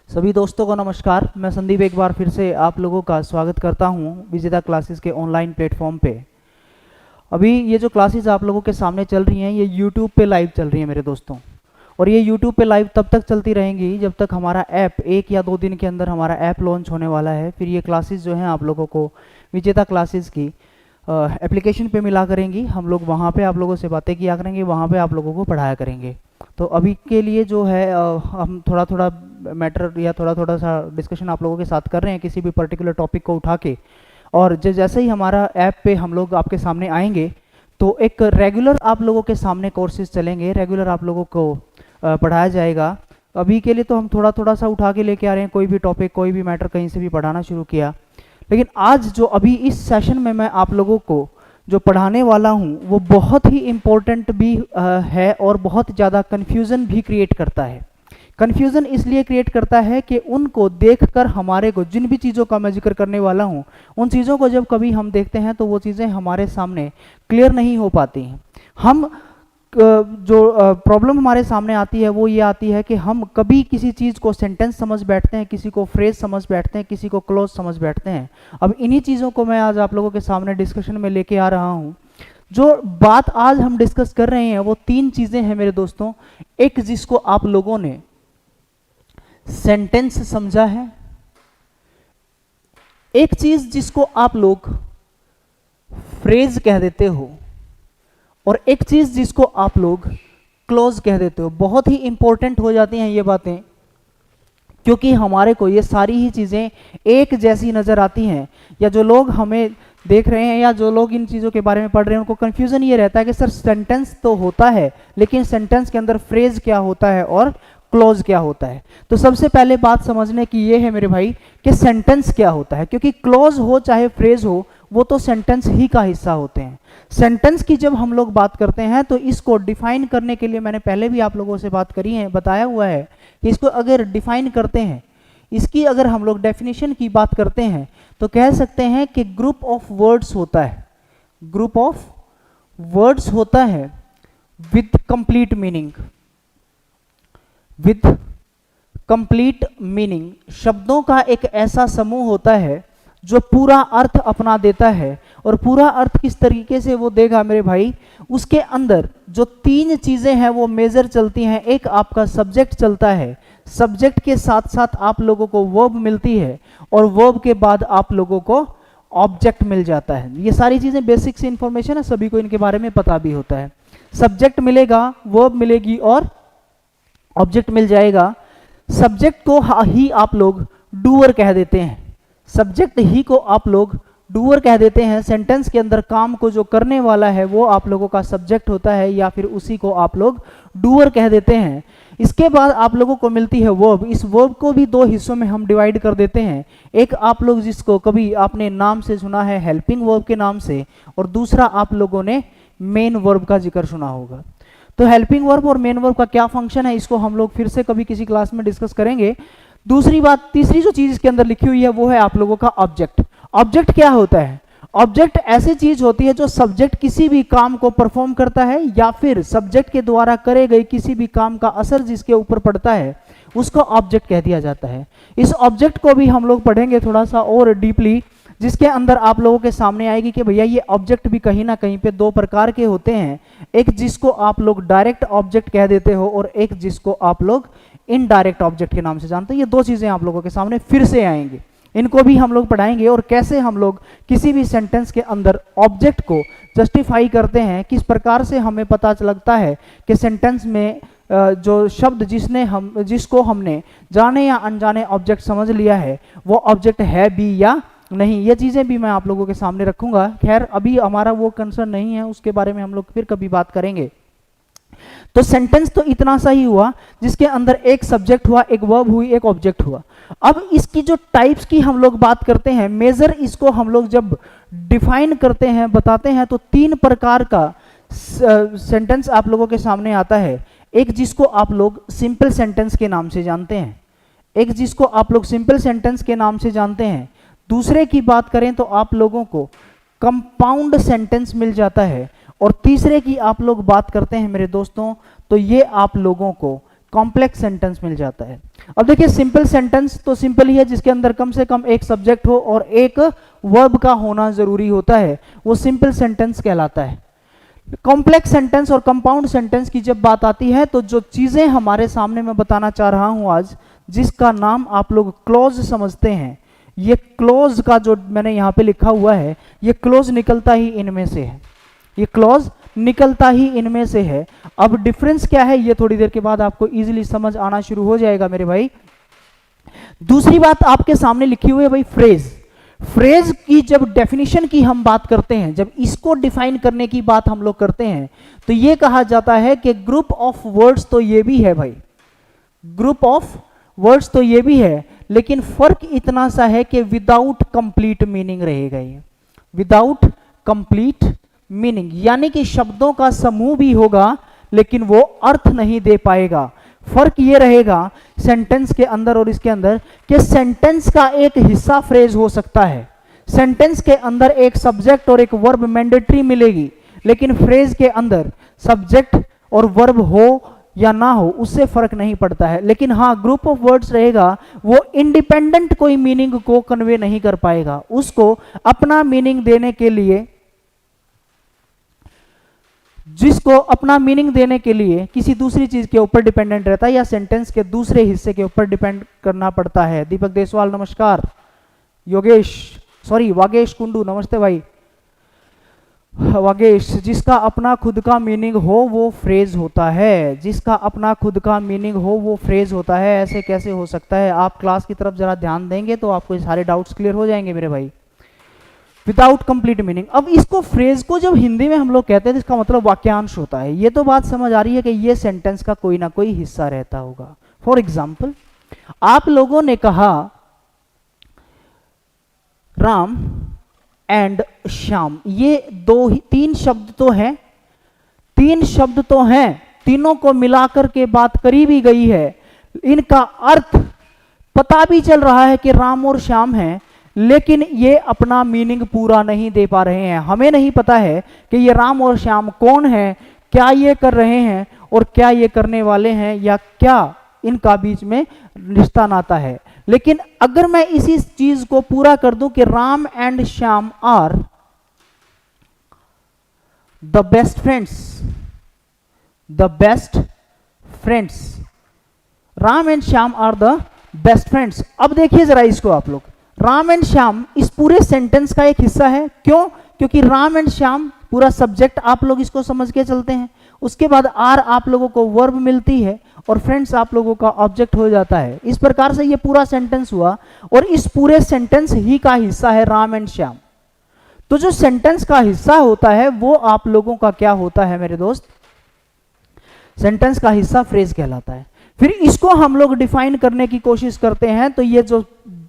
सभी दोस्तों को नमस्कार। मैं संदीप एक बार फिर से आप लोगों का स्वागत करता हूं विजेता क्लासेस के ऑनलाइन प्लेटफॉर्म पे। अभी ये जो क्लासेस आप लोगों के सामने चल रही हैं ये यूट्यूब पे लाइव चल रही हैं मेरे दोस्तों, और ये यूट्यूब पे लाइव तब तक चलती रहेंगी जब तक हमारा ऐप 1 या 2 दिन के अंदर हमारा ऐप लॉन्च होने वाला है। फिर ये क्लासेस जो हैं आप लोगों को विजेता क्लासेस की एप्लीकेशन पे मिला करेंगी। हम लोग वहाँ पे आप लोगों से बातें किया करेंगे, वहाँ पे आप लोगों को पढ़ाया करेंगे। तो अभी के लिए जो है हम थोड़ा थोड़ा मैटर या थोड़ा थोड़ा सा डिस्कशन आप लोगों के साथ कर रहे हैं किसी भी पर्टिकुलर टॉपिक को उठा के, और जैसे ही हमारा ऐप पे हम लोग आपके सामने आएंगे तो एक रेगुलर आप लोगों के सामने कोर्सेज चलेंगे, रेगुलर आप लोगों को पढ़ाया जाएगा। अभी के लिए तो हम थोड़ा थोड़ा सा उठा के लेके आ रहे हैं, कोई भी टॉपिक कोई भी मैटर कहीं से भी पढ़ाना शुरू किया। लेकिन आज जो अभी इस सेशन में मैं आप लोगों को जो पढ़ाने वाला हूँ वो बहुत ही इम्पोर्टेंट भी है और बहुत ज़्यादा कन्फ्यूज़न भी क्रिएट करता है। कन्फ्यूज़न इसलिए क्रिएट करता है कि उनको देखकर हमारे को जिन भी चीज़ों का मैं जिक्र करने वाला हूँ उन चीज़ों को जब कभी हम देखते हैं तो वो चीज़ें हमारे सामने क्लियर नहीं हो पाती हैं। हम जो प्रॉब्लम हमारे सामने आती है वो ये आती है कि हम कभी किसी चीज़ को सेंटेंस समझ बैठते हैं, किसी को फ्रेज समझ बैठते हैं, किसी को क्लोज समझ बैठते हैं। अब इन्हीं चीज़ों को मैं आज आप लोगों के सामने डिस्कशन में लेके आ रहा हूँ। जो बात आज हम डिस्कस कर रहे हैं वो 3 चीज़ें हैं मेरे दोस्तों। एक जिसको आप लोगों ने सेंटेंस समझा है, एक चीज़ जिसको आप लोग फ्रेज कह देते हो, और एक चीज जिसको आप लोग क्लोज कह देते हो। बहुत ही इंपॉर्टेंट हो जाती हैं ये बातें, क्योंकि हमारे को ये सारी ही चीजें एक जैसी नजर आती हैं, या जो लोग हमें देख रहे हैं या जो लोग इन चीजों के बारे में पढ़ रहे हैं उनको कंफ्यूजन ये रहता है कि सर सेंटेंस तो होता है लेकिन सेंटेंस के अंदर फ्रेज क्या होता है और क्लोज क्या होता है। तो सबसे पहले बात समझने की ये है मेरे भाई कि सेंटेंस क्या होता है, क्योंकि क्लोज हो चाहे फ्रेज हो वो तो सेंटेंस ही का हिस्सा होते हैं। सेंटेंस की जब हम लोग बात करते हैं तो इसको डिफाइन करने के लिए मैंने पहले भी आप लोगों से बात करी है, बताया हुआ है कि इसको अगर डिफाइन करते हैं, इसकी अगर हम लोग डेफिनेशन की बात करते हैं तो कह सकते हैं कि ग्रुप ऑफ वर्ड्स होता है, ग्रुप ऑफ वर्ड्स होता है with complete meaning, with complete meaning. शब्दों का एक ऐसा समूह होता है जो पूरा अर्थ अपना देता है, और पूरा अर्थ किस तरीके से वो देगा मेरे भाई, उसके अंदर जो 3 चीजें हैं वो मेजर चलती हैं। एक आपका सब्जेक्ट चलता है, सब्जेक्ट के साथ साथ आप लोगों को वर्ब मिलती है, और वर्ब के बाद आप लोगों को ऑब्जेक्ट मिल जाता है। ये सारी चीजें बेसिक सी इंफॉर्मेशन है, सभी को इनके बारे में पता भी होता है। सब्जेक्ट मिलेगा, वर्ब मिलेगी और ऑब्जेक्ट मिल जाएगा। सब्जेक्ट को ही आप लोग डूअर कह देते हैं, सब्जेक्ट ही को आप लोग डूअर कह देते हैं। सेंटेंस के अंदर काम को जो करने वाला है वो आप लोगों का सब्जेक्ट होता है, या फिर उसी को आप लोग डूअर कह देते हैं। इसके बाद आप लोगों को मिलती है वर्ब। इस वर्ब को भी 2 हिस्सों में हम डिवाइड कर देते हैं। एक आप लोग जिसको कभी आपने नाम से सुना है हेल्पिंग वर्ब के नाम से, और दूसरा आप लोगों ने मेन वर्ब का जिक्र सुना होगा। तो हेल्पिंग वर्ब और मेन वर्ब का क्या फंक्शन है इसको हम लोग फिर से कभी किसी क्लास में डिस्कस करेंगे। दूसरी बात, तीसरी जो चीज इसके अंदर लिखी हुई है वो है आप लोगों का ऑब्जेक्ट। ऑब्जेक्ट क्या होता है? ऑब्जेक्ट ऐसी चीज होती है जो सब्जेक्ट किसी भी काम को परफॉर्म करता है, या फिर सब्जेक्ट के द्वारा करे गए किसी भी काम का असर जिसके ऊपर पड़ता है उसको ऑब्जेक्ट कह दिया जाता है। इस ऑब्जेक्ट को भी हम लोग पढ़ेंगे थोड़ा सा और डीपली, जिसके अंदर आप लोगों के सामने आएगी कि भैया ये ऑब्जेक्ट भी कहीं ना कहीं पे 2 प्रकार के होते हैं। एक जिसको आप लोग डायरेक्ट ऑब्जेक्ट कह देते हो, और एक जिसको आप लोग इनडायरेक्ट ऑब्जेक्ट के नाम से जानते हैं। ये 2 चीजें आप लोगों के सामने फिर से आएंगी, इनको भी हम लोग पढ़ाएंगे, और कैसे हम लोग किसी भी सेंटेंस के अंदर ऑब्जेक्ट को जस्टिफाई करते हैं, किस प्रकार से हमें पता लगता है कि सेंटेंस में जो शब्द जिसको हमने जाने या अनजाने ऑब्जेक्ट समझ लिया है वो ऑब्जेक्ट है भी या नहीं। ये चीजें भी मैं आप लोगों के सामने रखूंगा। खैर अभी हमारा वो कंसर्न नहीं है, उसके बारे में हम लोग फिर कभी बात करेंगे। तो सेंटेंस तो इतना सा ही हुआ जिसके अंदर एक सब्जेक्ट हुआ, एक वर्ब हुई, एक ऑब्जेक्ट हुआ। अब इसकी जो टाइप्स की हम लोग बात करते हैं, मेजर इसको हम लोग जब डिफाइन करते हैं, बताते हैं, तो 3 प्रकार का सेंटेंस आप लोगों के सामने आता है। एक जिसको आप लोग सिंपल सेंटेंस के नाम से जानते हैं, एक जिसको आप लोग सिंपल सेंटेंस के नाम से जानते हैं। दूसरे की बात करें तो आप लोगों को कंपाउंड सेंटेंस मिल जाता है, और तीसरे की आप लोग बात करते हैं मेरे दोस्तों तो ये आप लोगों को कॉम्प्लेक्स सेंटेंस मिल जाता है। अब देखिए सिंपल सेंटेंस तो सिंपल ही है, जिसके अंदर कम से कम एक सब्जेक्ट हो और एक वर्ब का होना जरूरी होता है, वो सिंपल सेंटेंस कहलाता है। कॉम्प्लेक्स सेंटेंस और कंपाउंड सेंटेंस की जब बात आती है तो जो चीजें हमारे सामने मैं बताना चाह रहा हूं आज, जिसका नाम आप लोग क्लॉज समझते हैं, ये क्लॉज का जो मैंने यहां पे लिखा हुआ है, ये क्लॉज निकलता ही इनमें से है, ये क्लॉज निकलता ही इनमें से है। अब डिफरेंस क्या है ये थोड़ी देर के बाद आपको इजीली समझ आना शुरू हो जाएगा मेरे भाई। दूसरी बात आपके सामने लिखी हुई है भाई फ्रेज। फ्रेज की जब डेफिनेशन की हम बात करते हैं, जब इसको डिफाइन करने की बात हम लोग करते हैं, तो ये कहा जाता है कि ग्रुप ऑफ वर्ड्स तो ये भी है भाई, ग्रुप ऑफ वर्ड्स तो ये भी है, लेकिन फर्क इतना सा है कि विदाउट कंप्लीट मीनिंग रहेगा ये, विदाउट कंप्लीट मीनिंग, यानी कि शब्दों का समूह भी होगा लेकिन वो अर्थ नहीं दे पाएगा। फर्क ये रहेगा सेंटेंस के अंदर और इसके अंदर कि सेंटेंस का एक हिस्सा फ्रेज हो सकता है, सेंटेंस के अंदर एक सब्जेक्ट और एक वर्ब मैंडेटरी मिलेगी, लेकिन फ्रेज के अंदर सब्जेक्ट और वर्ब हो या ना हो उससे फर्क नहीं पड़ता है। लेकिन हाँ, ग्रुप ऑफ वर्ड्स रहेगा, वो इंडिपेंडेंट कोई मीनिंग को कन्वे नहीं कर पाएगा, उसको अपना मीनिंग देने के लिए, जिसको अपना मीनिंग देने के लिए किसी दूसरी चीज के ऊपर डिपेंडेंट रहता है या सेंटेंस के दूसरे हिस्से के ऊपर डिपेंड करना पड़ता है। दीपक देसवाल नमस्कार, योगेश वागेश कुंडू नमस्ते भाई। वागेश, जिसका अपना खुद का मीनिंग हो वो फ्रेज होता है, जिसका अपना खुद का मीनिंग हो वो फ्रेज होता है, ऐसे कैसे हो सकता है? आप क्लास की तरफ जरा ध्यान देंगे तो आपको सारे डाउट्स क्लियर हो जाएंगे मेरे भाई। Without complete meaning. अब इसको फ्रेज को जब हिंदी में हम लोग कहते हैं तो इसका मतलब वाक्यांश होता है। ये तो बात समझ आ रही है कि ये सेंटेंस का कोई ना कोई हिस्सा रहता होगा। फॉर एग्जाम्पल, आप लोगों ने कहा राम एंड श्याम, ये तीन शब्द तो हैं, तीन शब्द तो हैं, तीनों को मिलाकर के बात करी भी गई है, इनका अर्थ पता भी चल रहा है कि राम और श्याम हैं, लेकिन ये अपना मीनिंग पूरा नहीं दे पा रहे हैं। हमें नहीं पता है कि ये राम और श्याम कौन है, क्या ये कर रहे हैं और क्या ये करने वाले हैं, या क्या इनका बीच में रिश्ता नाता है। लेकिन अगर मैं इसी चीज को पूरा कर दूं कि Ram and Shyam are the best friends, the best friends, Ram and Shyam are the best friends. अब देखिए जरा इसको आप लोग, राम एंड श्याम इस पूरे सेंटेंस का एक हिस्सा है। क्यों? क्योंकि राम एंड श्याम पूरा सब्जेक्ट आप लोग इसको समझ के चलते हैं, उसके बाद आर आप लोगों को वर्ब मिलती है और फ्रेंड्स आप लोगों का ऑब्जेक्ट हो जाता है। इस प्रकार से ये पूरा सेंटेंस हुआ और इस पूरे सेंटेंस ही का हिस्सा है राम एंड श्याम। तो जो सेंटेंस का हिस्सा होता है वो आप लोगों का क्या होता है मेरे दोस्त? सेंटेंस का हिस्सा फ्रेज कहलाता है। फिर इसको हम लोग डिफाइन करने की कोशिश करते हैं, तो ये जो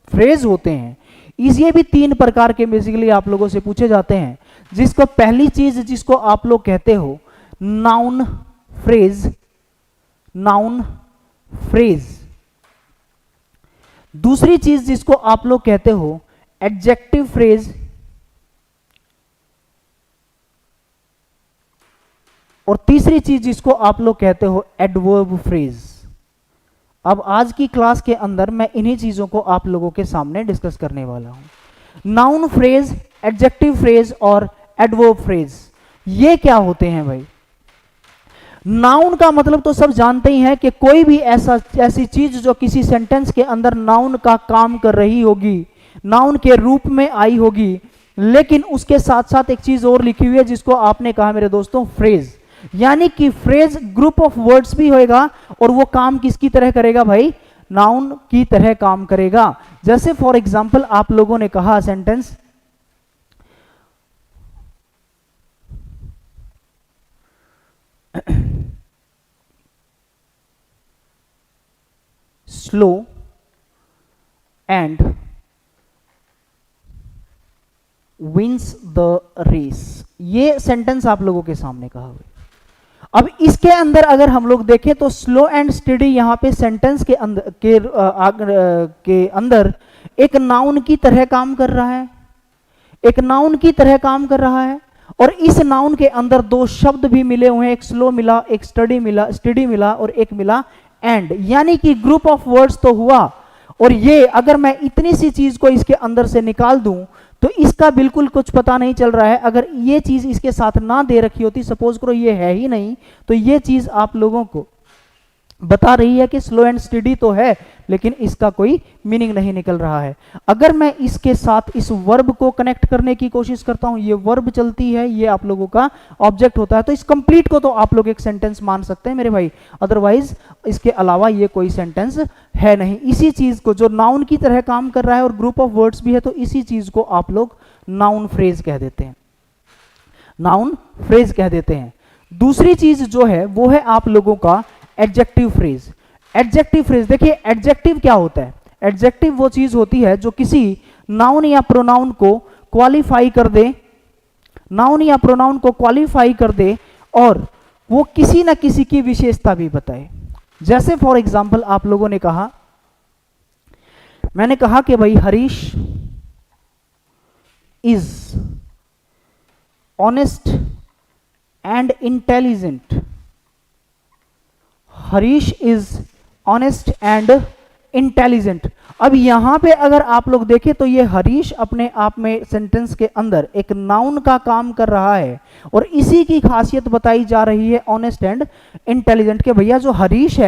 फ्रेज होते हैं ये भी तीन प्रकार के बेसिकली आप लोगों से पूछे जाते हैं। जिसको पहली चीज जिसको आप लोग कहते हो नाउन फ्रेज, नाउन फ्रेज। दूसरी चीज जिसको आप लोग कहते हो एडजेक्टिव फ्रेज, और तीसरी चीज जिसको आप लोग कहते हो एडवर्ब फ्रेज। अब आज की क्लास के अंदर मैं इन्हीं चीजों को आप लोगों के सामने डिस्कस करने वाला हूं। नाउन फ्रेज, एडजेक्टिव फ्रेज और एडवर्ब फ्रेज, ये क्या होते हैं भाई? नाउन का मतलब तो सब जानते ही हैं कि कोई भी ऐसी चीज जो किसी सेंटेंस के अंदर नाउन का काम कर रही होगी, नाउन के रूप में आई होगी, लेकिन उसके साथ साथ एक चीज और लिखी हुई है जिसको आपने कहा मेरे दोस्तों फ्रेज। यानी कि फ्रेज ग्रुप ऑफ वर्ड्स भी होएगा और वो काम किसकी तरह करेगा भाई? नाउन की तरह काम करेगा। जैसे फॉर एग्जाम्पल आप लोगों ने कहा sentence slow and wins the race, ये सेंटेंस आप लोगों के सामने कहा हुआ। अब इसके अंदर अगर हम लोग देखें तो स्लो एंड स्टडी यहां पे सेंटेंस के अंदर एक नाउन की तरह काम कर रहा है, एक नाउन की तरह काम कर रहा है, और इस नाउन के अंदर दो शब्द भी मिले हुए हैं, एक स्लो मिला, एक स्टडी मिला और एक मिला एंड, यानी कि ग्रुप ऑफ वर्ड्स तो हुआ, और ये अगर मैं इतनी सी चीज को इसके अंदर से निकाल दूं तो इसका बिल्कुल कुछ पता नहीं चल रहा है। अगर ये चीज इसके साथ ना दे रखी होती, सपोज करो ये है ही नहीं, तो ये चीज आप लोगों को बता रही है कि स्लो एंड स्टडी तो है, लेकिन इसका कोई मीनिंग नहीं निकल रहा है। अगर मैं इसके साथ इस वर्ब को कनेक्ट करने की कोशिश करता हूं, ये वर्ब चलती है, ये आप लोगों का ऑब्जेक्ट होता है, तो इस कंप्लीट को तो आप लोग एक सेंटेंस मान सकते हैं मेरे भाई, अदरवाइज इसके अलावा ये कोई सेंटेंस है नहीं। इसी चीज को जो नाउन की तरह काम कर रहा है और ग्रुप ऑफ वर्ड्स भी है, तो इसी चीज को आप लोग नाउन फ्रेज कह देते हैं, नाउन फ्रेज कह देते हैं। दूसरी चीज जो है वो है आप लोगों का एडजेक्टिव फ्रेज। एडजेक्टिव फ्रेज, देखिए एडजेक्टिव क्या होता है? एडजेक्टिव वो चीज होती है जो किसी नाउन या प्रोनाउन को क्वालिफाई कर दे, नाउन या प्रोनाउन को क्वालिफाई कर दे और वो किसी ना किसी की विशेषता भी बताए। जैसे फॉर एग्जाम्पल आप लोगों ने कहा, मैंने कहा कि भाई Harish is honest and intelligent, Harish is honest and intelligent. अब यहां पे अगर आप लोग देखें तो ये हरीश अपने आप में सेंटेंस के अंदर एक नाउन का काम कर रहा है और इसी की खासियत बताई जा रही है ऑनेस्ट एंड इंटेलिजेंट के। भैया जो हरीश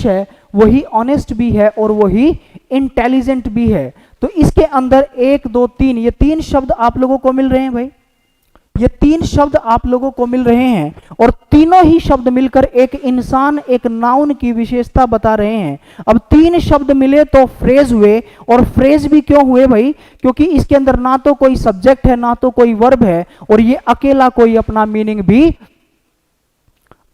है वही ऑनेस्ट भी है और वही इंटेलिजेंट भी है। तो इसके अंदर 1 2 3 ये 3 शब्द आप लोगों को मिल रहे हैं भाई, ये 3 शब्द आप लोगों को मिल रहे हैं और तीनों ही शब्द मिलकर एक इंसान, एक नाउन की विशेषता बता रहे हैं। अब 3 शब्द मिले तो फ्रेज हुए, और फ्रेज भी क्यों हुए भाई? क्योंकि इसके अंदर ना तो कोई सब्जेक्ट है ना तो कोई वर्ब है, और ये अकेला कोई अपना मीनिंग भी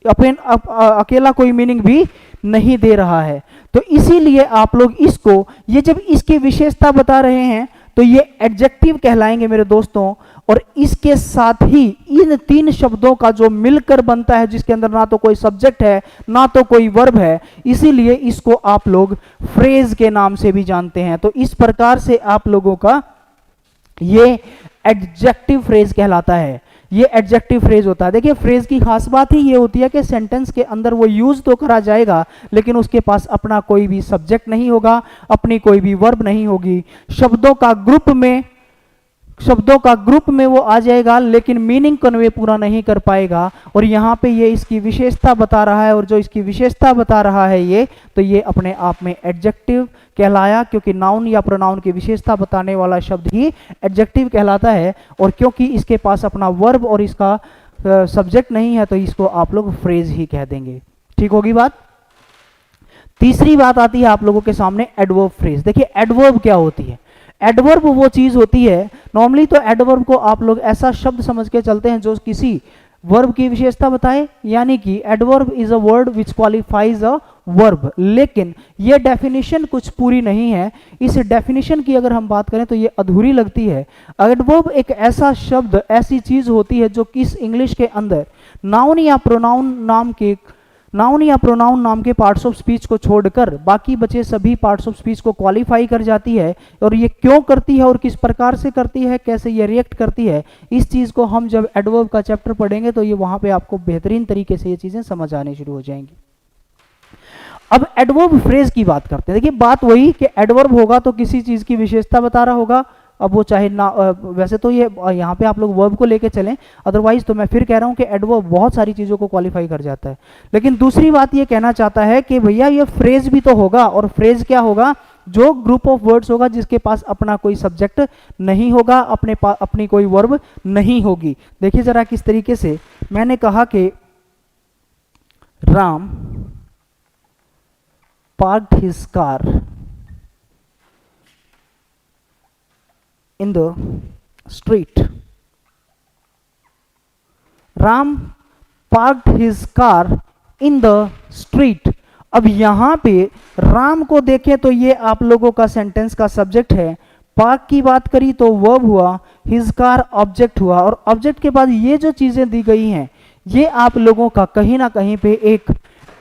अकेला कोई मीनिंग भी नहीं दे रहा है। तो इसीलिए आप लोग इसको, ये जब इसकी विशेषता बता रहे हैं तो ये एडजेक्टिव कहलाएंगे मेरे दोस्तों। और इसके साथ ही इन 3 शब्दों का जो मिलकर बनता है, जिसके अंदर ना तो कोई सब्जेक्ट है ना तो कोई वर्ब है, इसीलिए इसको आप लोग फ्रेज के नाम से भी जानते हैं। तो इस प्रकार से आप लोगों का ये एडजेक्टिव फ्रेज कहलाता है, ये एडजेक्टिव फ्रेज होता है। देखिए फ्रेज की खास बात ही ये होती है कि सेंटेंस के अंदर वो यूज तो करा जाएगा, लेकिन उसके पास अपना कोई भी सब्जेक्ट नहीं होगा, अपनी कोई भी वर्ब नहीं होगी, शब्दों का ग्रुप में वो आ जाएगा, लेकिन मीनिंग कन्वे पूरा नहीं कर पाएगा। और यहाँ पे ये इसकी विशेषता बता रहा है, और जो इसकी विशेषता बता रहा है ये, तो ये अपने आप में एडजेक्टिव कहलाया, क्योंकि नाउन या प्रोनाउन की विशेषता बताने वाला शब्द ही एडजेक्टिव कहलाता है। और क्योंकि इसके पास अपना वर्ब और इसका सब्जेक्ट नहीं है, तो इसको आप लोग फ्रेज ही कह देंगे। ठीक होगी बात? तीसरी बात आती है आप लोगों के सामने एडवर्ब फ्रेज। देखिए एडवर्ब क्या होती है? एडवर्ब वो चीज होती है, नॉर्मली तो एडवर्ब को आप लोग ऐसा शब्द समझ के चलते हैं जो किसी वर्ब की विशेषता बताए, यानी कि adverb is a word which qualifies a verb. लेकिन ये डेफिनेशन कुछ पूरी नहीं है। इस डेफिनेशन की अगर हम बात करें तो ये अधूरी लगती है। एडवर्ब एक ऐसा शब्द, ऐसी चीज होती है जो किस इंग्लिश के अंदर नाउन या प्रोनाउन नाम के पार्ट्स ऑफ स्पीच को छोड़कर बाकी बचे सभी पार्ट्स ऑफ स्पीच को क्वालिफाई कर जाती है। और ये क्यों करती है और किस प्रकार से करती है, कैसे ये रिएक्ट करती है, इस चीज को हम जब एडवर्ब का चैप्टर पढ़ेंगे तो ये वहां पे आपको बेहतरीन तरीके से ये चीजें समझ आने शुरू हो जाएंगी। अब एडवर्ब फ्रेज की बात करते हैं। देखिए बात वही कि एडवर्ब होगा तो किसी चीज की विशेषता बता रहा होगा। अब वो चाहे ना, वैसे तो ये यहाँ पे आप लोग वर्ब को लेके चलें, अदरवाइज तो मैं फिर कह रहा हूँ कि एडवर्ब बहुत सारी चीज़ों को क्वालिफाई कर जाता है। लेकिन दूसरी बात ये कहना चाहता है कि भैया ये फ्रेज भी तो होगा, और फ्रेज क्या होगा? जो ग्रुप ऑफ वर्ड्स होगा जिसके पास अपना कोई सब्जेक्ट नहीं होगा, अपनी कोई वर्ब नहीं होगी। देखिए जरा किस तरीके से मैंने कहा कि Ram parked his car in the street. Ram parked his car in the street. अब यहां पे राम को देखें तो ये आप लोगों का सेंटेंस का सब्जेक्ट है, पार्क की बात करी तो वर्ब हुआ, हिज कार ऑब्जेक्ट हुआ, और ऑब्जेक्ट के बाद ये जो चीजें दी गई हैं ये आप लोगों का कहीं ना कहीं पे एक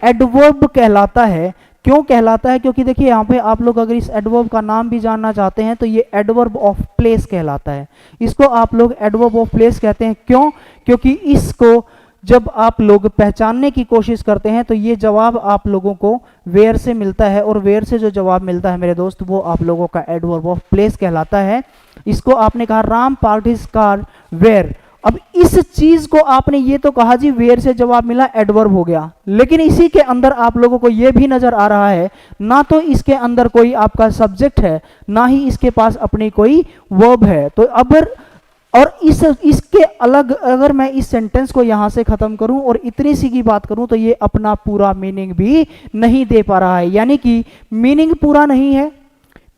एडवर्ब कहलाता है। क्यों कहलाता है? क्योंकि देखिए यहाँ पे आप लोग अगर इस एडवर्ब का नाम भी जानना चाहते हैं तो ये एडवर्ब ऑफ प्लेस कहलाता है। इसको आप लोग एडवर्ब ऑफ प्लेस कहते हैं। क्यों? क्योंकि इसको जब आप लोग पहचानने की कोशिश करते हैं तो ये जवाब आप लोगों को वेयर से मिलता है, और वेयर से जो जवाब मिलता है मेरे दोस्त वो आप लोगों का एडवर्ब ऑफ प्लेस कहलाता है। इसको आपने कहा Ram parked his car where. अब इस चीज को आपने ये तो कहा जी वेयर से जवाब मिला, एडवर्ब हो गया, लेकिन इसी के अंदर आप लोगों को ये भी नजर आ रहा है ना तो इसके अंदर कोई आपका सब्जेक्ट है ना ही इसके पास अपनी कोई वर्ब है। तो अब और इसके अलग अगर मैं इस सेंटेंस को यहां से खत्म करूं और इतनी सी की बात करूं तो ये अपना पूरा मीनिंग भी नहीं दे पा रहा है, यानी कि मीनिंग पूरा नहीं है,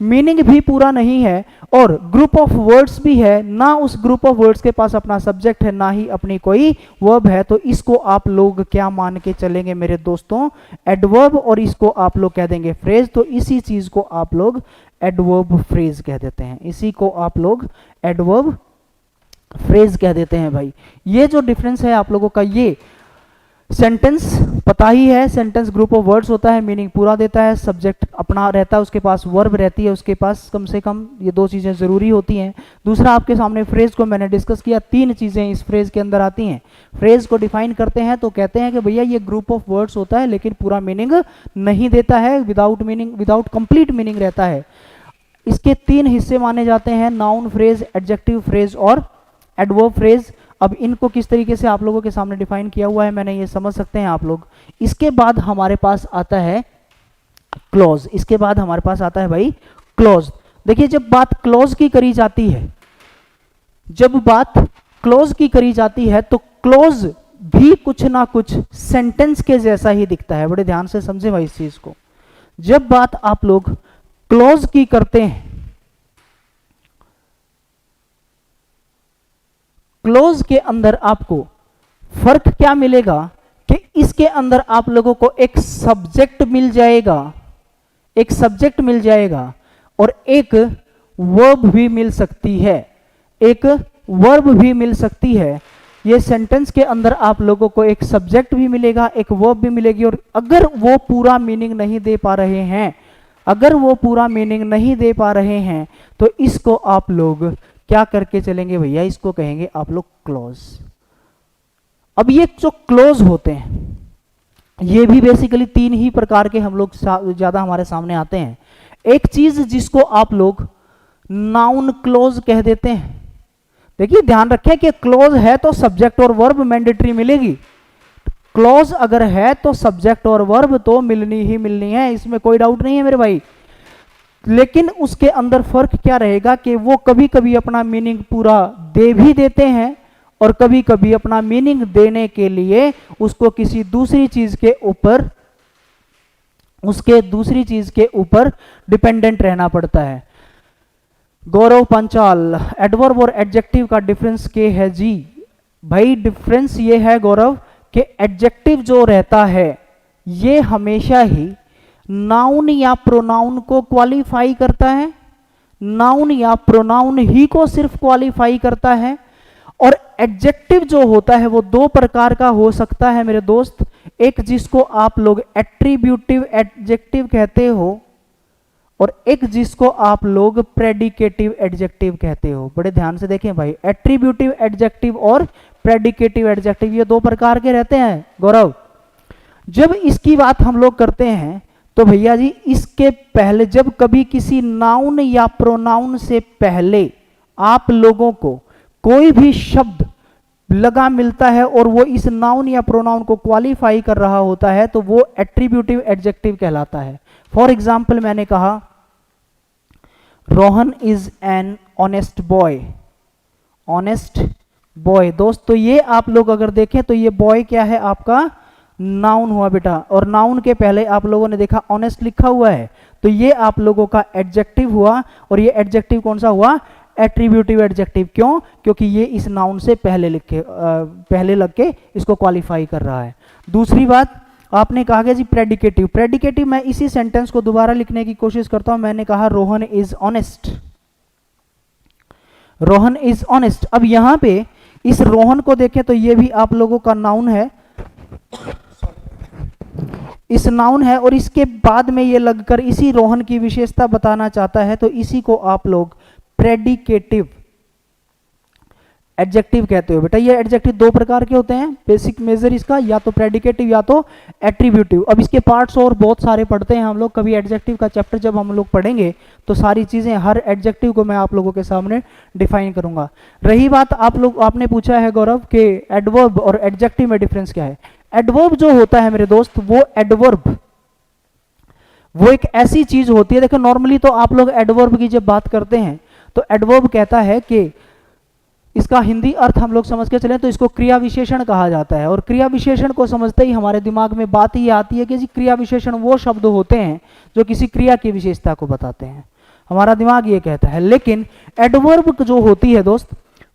मीनिंग भी पूरा नहीं है, और ग्रुप ऑफ वर्ड्स भी है ना, उस ग्रुप ऑफ वर्ड्स के पास अपना सब्जेक्ट है ना ही अपनी कोई वर्ब है। तो इसको आप लोग क्या मान के चलेंगे मेरे दोस्तों, एडवर्ब, और इसको आप लोग कह देंगे फ्रेज। तो इसी चीज को आप लोग एडवर्ब फ्रेज कह देते हैं, इसी को आप लोग एडवर्ब फ्रेज कह देते हैं भाई। ये जो डिफरेंस है आप लोगों का, ये सेंटेंस पता ही है, सेंटेंस ग्रुप ऑफ वर्ड्स होता है, मीनिंग पूरा देता है, सब्जेक्ट अपना रहता है, उसके पास वर्ब रहती है, उसके पास कम से कम ये दो चीजें जरूरी होती हैं। दूसरा आपके सामने फ्रेज को मैंने डिस्कस किया, तीन चीजें इस फ्रेज के अंदर आती हैं। फ्रेज को डिफाइन करते हैं तो कहते हैं कि भैया ये ग्रुप ऑफ वर्ड्स होता है लेकिन पूरा मीनिंग नहीं देता है, without meaning, without complete meaning रहता है। इसके तीन हिस्से माने जाते हैं, नाउन फ्रेज, एडजेक्टिव फ्रेज और एडवर्ब फ्रेज। अब इनको किस तरीके से आप लोगों के सामने डिफाइन किया हुआ है मैंने, ये समझ सकते हैं आप लोग। इसके बाद हमारे पास आता है क्लॉज, इसके बाद हमारे पास आता है भाई क्लॉज। देखिए जब बात क्लॉज की करी जाती है, जब बात क्लॉज की करी जाती है तो क्लॉज भी कुछ ना कुछ सेंटेंस के जैसा ही दिखता है, बड़े ध्यान से समझे भाई इस चीज को। जब बात आप लोग क्लॉज की करते हैं, क्लोज के अंदर आपको फर्क क्या मिलेगा कि इसके अंदर आप लोगों को एक सब्जेक्ट मिल जाएगा, एक सब्जेक्ट मिल जाएगा और एक वर्ब भी मिल सकती है, एक वर्ब भी मिल सकती है। ये सेंटेंस के अंदर आप लोगों को एक सब्जेक्ट भी मिलेगा, एक वर्ब भी मिलेगी। और अगर वो पूरा मीनिंग नहीं दे पा रहे हैं, अगर वो पूरा मीनिंग नहीं दे पा रहे हैं तो इसको आप लोग क्या करके चलेंगे भैया, इसको कहेंगे आप लोग क्लॉज। अब ये जो क्लॉज होते हैं ये भी बेसिकली तीन ही प्रकार के हम लोग ज्यादा हमारे सामने आते हैं। एक चीज जिसको आप लोग नाउन क्लॉज कह देते हैं। देखिए ध्यान रखें कि क्लॉज है तो सब्जेक्ट और वर्ब मैंडेटरी मिलेगी, क्लॉज अगर है तो सब्जेक्ट और वर्ब तो मिलनी ही मिलनी है, इसमें कोई डाउट नहीं है मेरे भाई। लेकिन उसके अंदर फर्क क्या रहेगा कि वो कभी कभी अपना मीनिंग पूरा दे भी देते हैं और कभी कभी अपना मीनिंग देने के लिए उसको किसी दूसरी चीज के ऊपर, उसके दूसरी चीज के ऊपर डिपेंडेंट रहना पड़ता है। गौरव पंचाल, एडवर्ब और एडजेक्टिव का डिफरेंस क्या है जी? भाई डिफरेंस ये है गौरव कि एडजेक्टिव जो रहता है ये हमेशा ही नाउन या प्रोनाउन को क्वालिफाई करता है, नाउन या प्रोनाउन ही को सिर्फ क्वालिफाई करता है। और एडजेक्टिव जो होता है वो दो प्रकार का हो सकता है मेरे दोस्त, एक जिसको आप लोग एट्रीब्यूटिव एडजेक्टिव कहते हो और एक जिसको आप लोग प्रेडिकेटिव एडजेक्टिव कहते हो। बड़े ध्यान से देखें भाई, एट्रीब्यूटिव एडजेक्टिव और प्रेडिकेटिव एडजेक्टिव ये दो प्रकार के रहते हैं गौरव। जब इसकी बात हम लोग करते हैं तो भैया जी इसके पहले जब कभी किसी नाउन या प्रोनाउन से पहले आप लोगों को कोई भी शब्द लगा मिलता है और वो इस नाउन या प्रोनाउन को क्वालिफाई कर रहा होता है तो वो एट्रीब्यूटिव एडजेक्टिव कहलाता है। फॉर एग्जाम्पल मैंने कहा Rohan is an honest boy, honest boy. दोस्तों ये आप लोग अगर देखें तो ये बॉय क्या है, आपका नाउन हुआ बेटा, और नाउन के पहले आप लोगों ने देखा ऑनेस्ट लिखा हुआ है तो ये आप लोगों का एडजेक्टिव हुआ। और ये एडजेक्टिव कौन सा हुआ? Attributive adjective. क्यों? क्योंकि ये इस नाउन से पहले लग के इसको क्वालिफाई कर रहा है। दूसरी बात आपने कहा कि जी प्रेडिकेटिव, प्रेडिकेटिव मैं इसी सेंटेंस को दोबारा लिखने की कोशिश करता हूं। मैंने कहा Rohan is honest, Rohan is honest. अब यहां पे इस रोहन को देखें तो ये भी आप लोगों का नाउन है, इस नाउन है और इसके बाद में ये लगकर इसी रोहन की विशेषता बताना चाहता है तो इसी को आप लोग प्रेडिकेटिव एडजेक्टिव कहते हो बेटा। ये एडजेक्टिव दो प्रकार के होते हैं, बेसिक मेजर इसका, या तो प्रेडिकेटिव या तो एट्रीब्यूटिव। अब इसके पार्ट्स और बहुत सारे पढ़ते हैं हम लोग, कभी एडजेक्टिव का चैप्टर जब हम लोग पढ़ेंगे तो सारी चीजें, हर एडजेक्टिव को मैं आप लोगों के सामने डिफाइन करूंगा। रही बात आपने पूछा है गौरव कि एडवर्ब और एडजेक्टिव में डिफरेंस क्या है। एडवर्ब जो होता है मेरे दोस्त, वो एडवर्ब वो एक ऐसी चीज होती है, देखो नॉर्मली तो आप लोग एडवर्ब की जब बात करते हैं तो एडवर्ब कहता है कि इसका हिंदी अर्थ हम लोग समझ के चलें तो इसको क्रिया विशेषण कहा जाता है। और क्रिया विशेषण को समझते ही हमारे दिमाग में बात ये आती है कि जी क्रिया विशेषण वो शब्द होते हैं जो किसी क्रिया की विशेषता को बताते हैं, हमारा दिमाग ये कहता है। लेकिन एडवर्ब जो होती है दोस्त,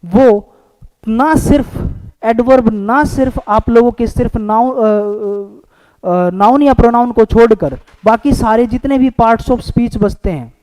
वो ना सिर्फ आप लोगों के सिर्फ नाउन या प्रोनाउन को छोड़कर बाकी सारे जितने भी पार्ट्स ऑफ स्पीच बचते हैं,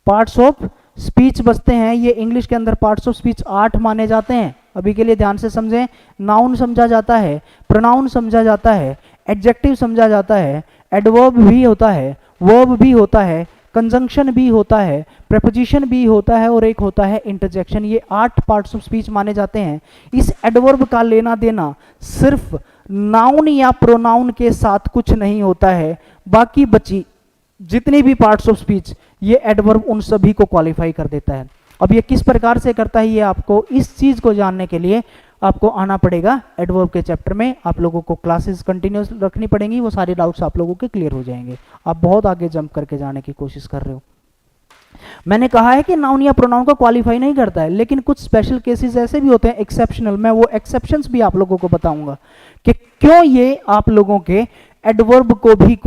पार्ट्स ऑफ स्पीच बचते हैं, ये इंग्लिश के अंदर पार्ट्स ऑफ स्पीच 8 माने जाते हैं। अभी के लिए ध्यान से समझें, नाउन समझा जाता है, प्रोनाउन समझा जाता है, एडजेक्टिव समझा जाता है, एडवर्ब भी होता है, वर्ब भी होता है, कंजंक्शन भी होता है, प्रेपोजिशन भी होता है और एक होता है इंटरजेक्शन। ये 8 पार्ट्स ऑफ स्पीच माने जाते हैं। इस एडवर्ब का लेना देना सिर्फ नाउन या प्रोनाउन के साथ कुछ नहीं होता है, बाकी बची जितनी भी पार्ट्स ऑफ स्पीच ये एडवर्ब उन सभी को क्वालिफाई कर देता है। अब ये किस प्रकार से करता है, ये आपको इस चीज को जानने के लिए आपको आना पड़ेगा एडवर्ब के चैप्टर में। आप लोगों को क्लासेस कंटिन्यूस रखनी पड़ेंगी, वो सारे डाउट्स आप लोगों के क्लियर हो जाएंगे। आप बहुत आगे जंप करके जाने की कोशिश कर रहे हो। मैंने कहा है कि नाउन या प्रोनाउन को क्वालिफाई नहीं करता है, लेकिन कुछ स्पेशल केसेस ऐसे भी होते हैं एक्सेप्शनल, मैं वो एक्सेप्शंस भी आप लोगों को बताऊंगा कि क्यों ये आप लोगों के एडवर्ब को भी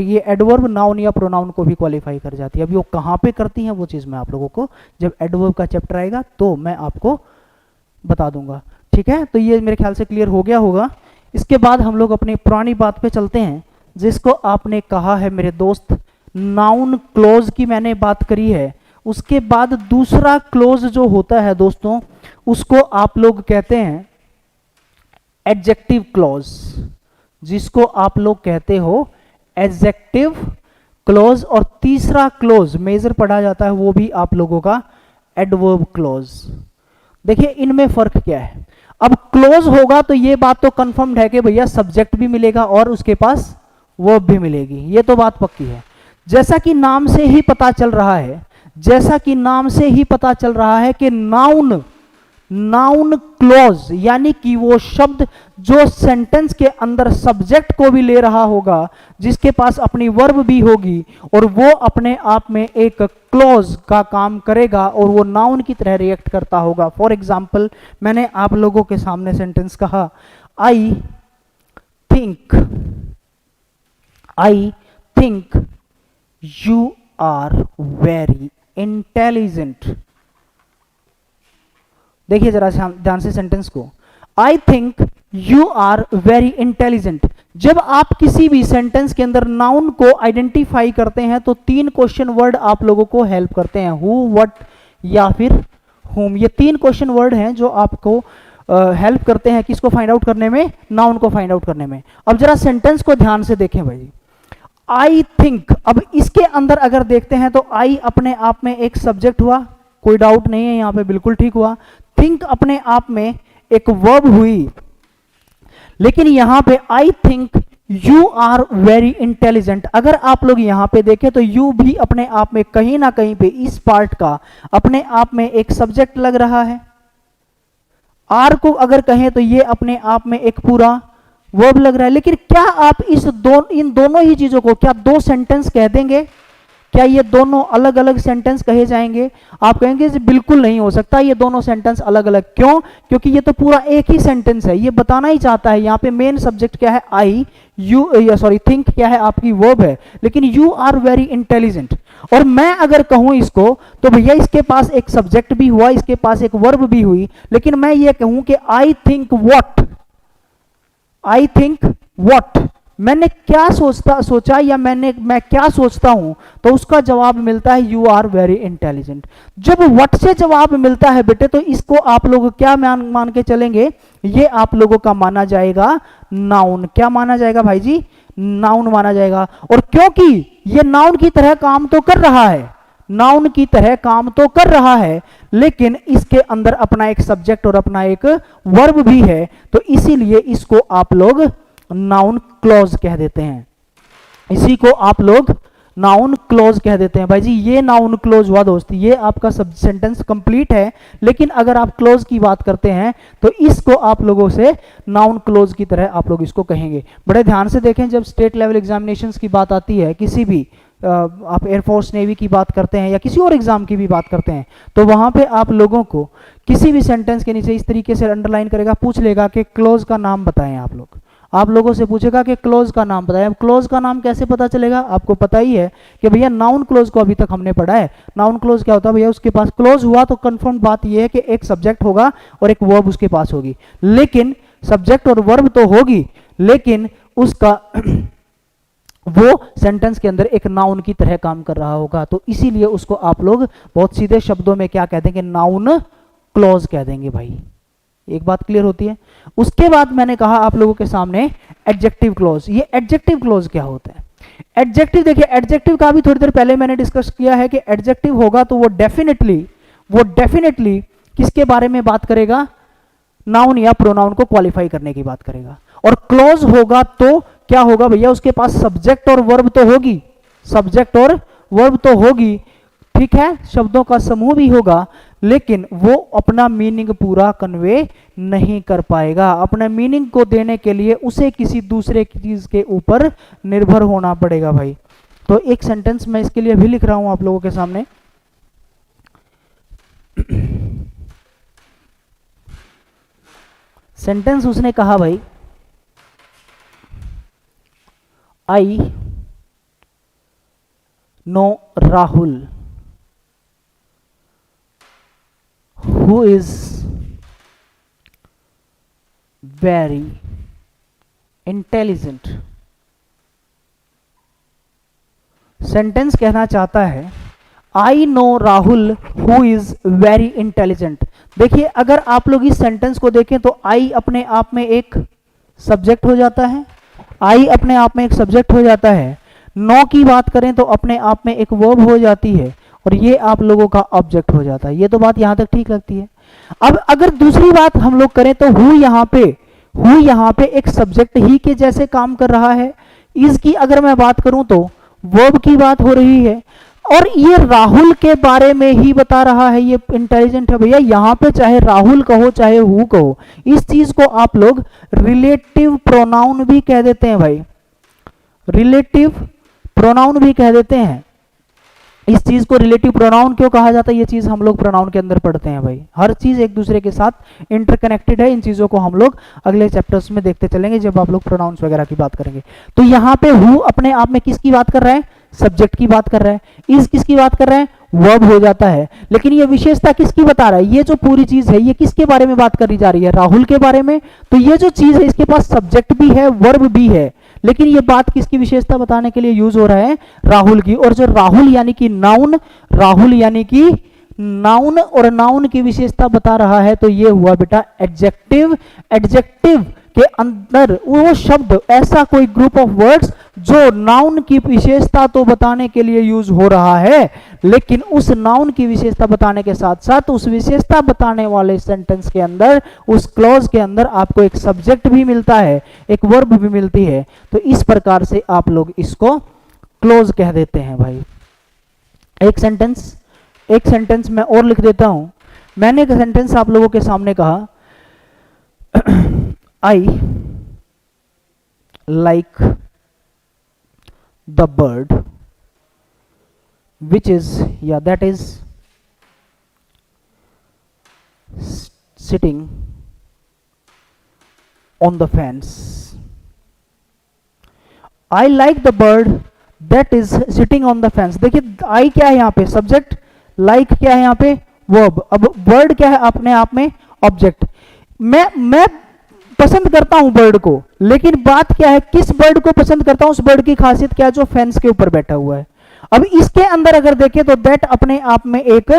ये एडवर्ब नाउन या प्रोनाउन को भी क्वालिफाई कर जाती है। अभी वो कहाँ पे करती हैं वो चीज़ मैं आप लोगों को जब एडवर्ब का चैप्टर आएगा तो मैं आपको बता दूंगा, ठीक है। तो ये मेरे ख्याल से क्लियर हो गया होगा। इसके बाद हम लोग अपनी पुरानी बात पे चलते हैं, जिसको आपने कहा है मेरे दोस्त नाउन क्लोज की मैंने बात करी है। उसके बाद दूसरा क्लोज जो होता है दोस्तों, उसको आप लोग कहते हैं एडजेक्टिव क्लोज, जिसको आप लोग कहते हो एडजेक्टिव क्लोज। और तीसरा क्लोज मेजर पढ़ा जाता है वो भी आप लोगों का एडवर्ब क्लोज। देखिए इनमें फर्क क्या है। अब क्लोज होगा तो ये बात तो कंफर्म्ड है कि भैया सब्जेक्ट भी मिलेगा और उसके पास वर्ब भी मिलेगी, ये तो बात पक्की है। जैसा कि नाम से ही पता चल रहा है, जैसा कि नाम से ही पता चल रहा है कि नाउन क्लोज यानी कि वो शब्द जो सेंटेंस के अंदर सब्जेक्ट को भी ले रहा होगा, जिसके पास अपनी वर्ब भी होगी और वो अपने आप में एक क्लोज का काम करेगा और वो नाउन की तरह रिएक्ट करता होगा। फॉर एग्जाम्पल मैंने आप लोगों के सामने सेंटेंस कहा, I think you are very intelligent. देखिए जरा ध्यान से सेंटेंस को, I think you are very intelligent. जब आप किसी भी सेंटेंस के अंदर नाउन को आइडेंटिफाई करते हैं तो 3 क्वेश्चन वर्ड आप लोगों को हेल्प करते हैं, हु, व्हाट या फिर हुम। ये 3 क्वेश्चन वर्ड हैं जो आपको हेल्प करते हैं किसको फाइंड आउट करने में, नाउन को फाइंड आउट करने में। अब जरा सेंटेंस को ध्यान से देखें भाई, आई थिंक। अब इसके अंदर अगर देखते हैं तो आई अपने आप में एक सब्जेक्ट हुआ, कोई डाउट नहीं है, यहां पे बिल्कुल ठीक हुआ। थिंक अपने आप में एक वर्ब हुई, लेकिन यहां पे I think you are very intelligent. अगर आप लोग यहां पे देखें तो यू भी अपने आप में कहीं ना कहीं पे इस पार्ट का अपने आप में एक सब्जेक्ट लग रहा है। आर को अगर कहें तो ये अपने आप में एक पूरा वर्ब लग रहा है। लेकिन क्या आप इन दोनों ही चीजों को क्या 2 सेंटेंस कह देंगे? क्या ये दोनों अलग अलग सेंटेंस कहे जाएंगे? आप कहेंगे बिल्कुल नहीं हो सकता, ये दोनों सेंटेंस अलग अलग। क्यों? क्योंकि ये तो पूरा एक ही सेंटेंस है। ये बताना ही चाहता है यहाँ पे मेन सब्जेक्ट क्या है, आई, थिंक क्या है, आपकी वर्ब है, लेकिन यू आर वेरी इंटेलिजेंट। और मैं अगर कहूं इसको तो भैया इसके पास एक सब्जेक्ट भी हुआ, इसके पास एक वर्ब भी हुई, लेकिन मैं ये कहूं कि आई थिंक व्हाट, मैंने क्या सोचा या मैं क्या सोचता हूं, तो उसका जवाब मिलता है यू आर वेरी इंटेलिजेंट। जब व्हाट से जवाब मिलता है बेटे तो इसको आप लोग क्या मान के चलेंगे, ये आप लोगों का माना जाएगा नाउन। क्या माना जाएगा भाई जी? नाउन माना जाएगा। और क्योंकि ये नाउन की तरह काम तो कर रहा है, नाउन की तरह काम तो कर रहा है, लेकिन इसके अंदर अपना एक सब्जेक्ट और अपना एक वर्ब भी है, तो इसीलिए इसको आप लोग नाउन क्लॉज कह देते हैं। इसी को आप लोग नाउन क्लोज कह देते हैं। भाई जी ये नाउन क्लोज हुआ दोस्त, ये आपका सब सेंटेंस कंप्लीट है, लेकिन अगर आप क्लोज की बात करते हैं तो इसको आप लोगों से नाउन क्लोज की तरह आप लोग इसको कहेंगे। बड़े ध्यान से देखें, जब स्टेट लेवल एग्जामिनेशंस की बात आती है, किसी भी आप एयरफोर्स नेवी की बात करते हैं या किसी और एग्जाम की भी बात करते हैं, तो वहां पे आप लोगों को किसी भी सेंटेंस के नीचे इस तरीके से अंडरलाइन करेगा, पूछ लेगा कि क्लोज का नाम बताएं। आप लोगों से पूछेगा कि क्लोज का नाम बताएं। अब क्लोज का नाम कैसे पता चलेगा? आपको पता ही है कि भैया नाउन क्लोज को अभी तक हमने पढ़ा है। नाउन क्लोज क्या होता है भैया? उसके पास क्लोज हुआ तो कंफर्म बात यह है कि एक सब्जेक्ट होगा और एक वर्ब उसके पास होगी, लेकिन सब्जेक्ट और वर्ब तो होगी, लेकिन उसका वो सेंटेंस के अंदर एक नाउन की तरह काम कर रहा होगा। तो इसीलिए उसको आप लोग बहुत सीधे शब्दों में क्या कह देंगे? नाउन क्लोज कह देंगे। भाई एक बात क्लियर होती है। उसके बाद मैंने कहा आप लोगों के सामने एडजेक्टिव क्लोज। ये एडजेक्टिव क्लोज क्या होता है? एडजेक्टिव देखिए, एडजेक्टिव का भी थोड़ी देर पहले मैंने डिस्कस किया है कि एडजेक्टिव होगा तो वो डेफिनेटली किसके बारे में बात करेगा? नाउन या प्रोनाउन को क्वालिफाई करने की बात करेगा। और क्लोज होगा तो क्या होगा भैया? उसके पास सब्जेक्ट और वर्ब तो होगी, सब्जेक्ट और वर्ब तो होगी, ठीक है, शब्दों का समूह भी होगा, लेकिन वो अपना मीनिंग पूरा कन्वे नहीं कर पाएगा। अपने मीनिंग को देने के लिए उसे किसी दूसरे चीज के ऊपर निर्भर होना पड़ेगा। भाई तो एक सेंटेंस मैं इसके लिए भी लिख रहा हूं आप लोगों के सामने। सेंटेंस उसने कहा भाई, I know Rahul who is very intelligent। Sentence कहना चाहता है I know Rahul who is very intelligent. देखिए अगर आप लोग इस सेंटेंस को देखें तो आई अपने आप में एक सब्जेक्ट हो जाता है, आई अपने आप में एक सब्जेक्ट हो जाता है। नो की बात करें तो अपने आप में एक वर्ब हो जाती है, और ये आप लोगों का ऑब्जेक्ट हो जाता है। ये तो बात यहां तक ठीक लगती है। अब अगर दूसरी बात हम लोग करें तो हु यहां पे एक सब्जेक्ट ही के जैसे काम कर रहा है। इसकी अगर मैं बात करूं तो वर्ब की बात हो रही है, और ये राहुल के बारे में ही बता रहा है, ये इंटेलिजेंट है। भैया यहां पे चाहे राहुल कहो चाहे हु कहो, इस चीज को आप लोग रिलेटिव प्रोनाउन भी कह देते हैं। भाई रिलेटिव प्रोनाउन भी कह देते हैं। इस चीज को रिलेटिव प्रोनाउन क्यों कहा जाता है? ये चीज हम लोग प्रोनाउन के अंदर पढ़ते हैं। भाई हर चीज एक दूसरे के साथ इंटरकनेक्टेड है। इन चीजों को हम लोग अगले चैप्टर्स में देखते चलेंगे जब आप लोग प्रोनाउंस वगैरह की बात करेंगे। तो यहाँ पे हु अपने आप में किसकी बात कर रहा है? सब्जेक्ट की बात कर रहा है। इज किसकी बात कर रहा है? वर्ब हो जाता है। लेकिन ये विशेषता किसकी बता रहा है? ये जो पूरी चीज है ये किसके बारे में बात करी जा रही है? राहुल के बारे में। तो ये जो चीज है इसके पास सब्जेक्ट भी है, वर्ब भी है, लेकिन ये बात किसकी विशेषता बताने के लिए यूज हो रहा है? राहुल की। और जो राहुल यानी कि नाउन, राहुल यानी कि नाउन और नाउन की विशेषता बता रहा है, तो ये हुआ बेटा एडजेक्टिव। एडजेक्टिव के अंदर वो शब्द, ऐसा कोई ग्रुप ऑफ वर्ड्स जो नाउन की विशेषता तो बताने के लिए यूज हो रहा है, लेकिन उस नाउन की विशेषता बताने के साथ साथ उस विशेषता बताने वाले सेंटेंस के अंदर, उस क्लॉज के अंदर आपको एक सब्जेक्ट भी मिलता है, एक वर्ब भी मिलती है। तो इस प्रकार से आप लोग इसको क्लोज कह देते हैं। भाई एक सेंटेंस मैं और लिख देता हूं। मैंने एक सेंटेंस आप लोगों के सामने कहा, I like the bird which is, that is sitting on the fence। I like the bird that is sitting on the fence। देखिए I क्या है यहाँ पे? सब्जेक्ट। like क्या है यहाँ पे? वर्ब। अब बर्ड क्या है? अपने आप में ऑब्जेक्ट। मैं पसंद करता हूं बर्ड को, लेकिन बात क्या है? किस बर्ड को पसंद करता हूं? उस बर्ड की खासियत क्या है? जो फेंस के ऊपर बैठा हुआ है। अब इसके अंदर अगर देखें तो दैट अपने आप में एक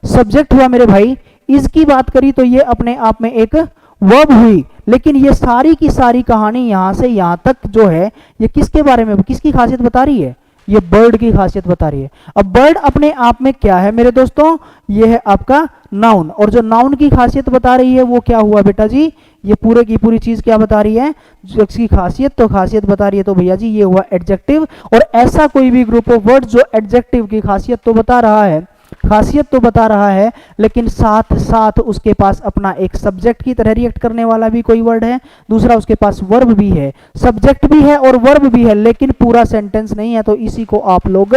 सब्जेक्ट हुआ मेरे भाई। इसकी बात करी तो ये अपने आप में एक वर्ब हुई। लेकिन ये सारी की सारी कहानी यहां से यहां तक जो है, ये किसके बारे में, किसकी खासियत बता रही है? ये बर्ड की खासियत बता रही है। अब बर्ड अपने आप में क्या है मेरे दोस्तों, ये है आपका नाउन, और जो नाउन की खासियत बता रही है वो क्या हुआ बेटा जी, ये पूरे की पूरी चीज क्या बता रही है, जो इसकी खासियत तो खासियत बता रही है, तो भैया जी ये हुआ एडजेक्टिव। और ऐसा कोई भी ग्रुप ऑफ वर्ड जो एडजेक्टिव की खासियत तो बता रहा है, खासियत तो बता रहा है, लेकिन साथ साथ उसके पास अपना एक सब्जेक्ट की तरह रिएक्ट करने वाला भी कोई वर्ड है, दूसरा उसके पास वर्ब भी है, सब्जेक्ट भी है और वर्ब भी है, लेकिन पूरा सेंटेंस नहीं है, तो इसी को आप लोग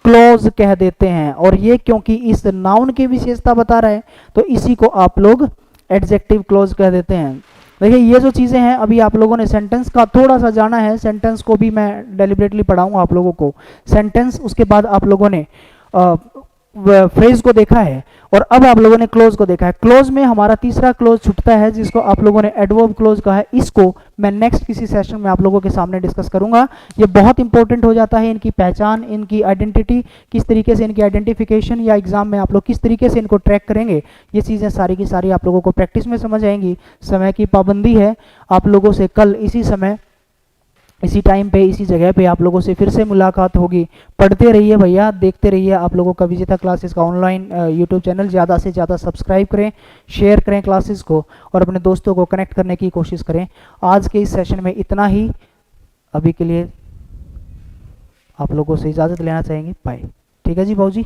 क्लोज कह देते हैं। और ये क्योंकि इस नाउन की विशेषता बता रहा है, तो इसी को आप लोग एडजेक्टिव क्लोज कह देते हैं। देखिए ये जो चीज़ें हैं, अभी आप लोगों ने सेंटेंस का थोड़ा सा जाना है, सेंटेंस को भी मैं डेलिबरेटली पढ़ाऊंगा आप लोगों को सेंटेंस, उसके बाद आप लोगों ने फ्रेज को देखा है, और अब आप लोगों ने क्लोज को देखा है। क्लोज में हमारा तीसरा क्लोज छूटता है, जिसको आप लोगों ने एडवर्ब क्लोज कहा है। इसको मैं नेक्स्ट किसी सेशन में आप लोगों के सामने डिस्कस करूंगा। ये बहुत इंपॉर्टेंट हो जाता है, इनकी पहचान, इनकी आइडेंटिटी, किस तरीके से इनकी आइडेंटिफिकेशन, या एग्जाम में आप लोग किस तरीके से इनको ट्रैक करेंगे, ये चीज़ें सारी की सारी आप लोगों को प्रैक्टिस में समझ आएंगी। समय की पाबंदी है, आप लोगों से कल इसी समय, इसी टाइम पे, इसी जगह पे आप लोगों से फिर से मुलाकात होगी। पढ़ते रहिए भैया, देखते रहिए आप लोगों का विजेता क्लासेस का ऑनलाइन यूट्यूब चैनल। ज़्यादा से ज़्यादा सब्सक्राइब करें, शेयर करें क्लासेस को, और अपने दोस्तों को कनेक्ट करने की कोशिश करें। आज के इस सेशन में इतना ही, अभी के लिए आप लोगों से इजाज़त लेना चाहेंगे, बाय। ठीक है जी भाऊ जी।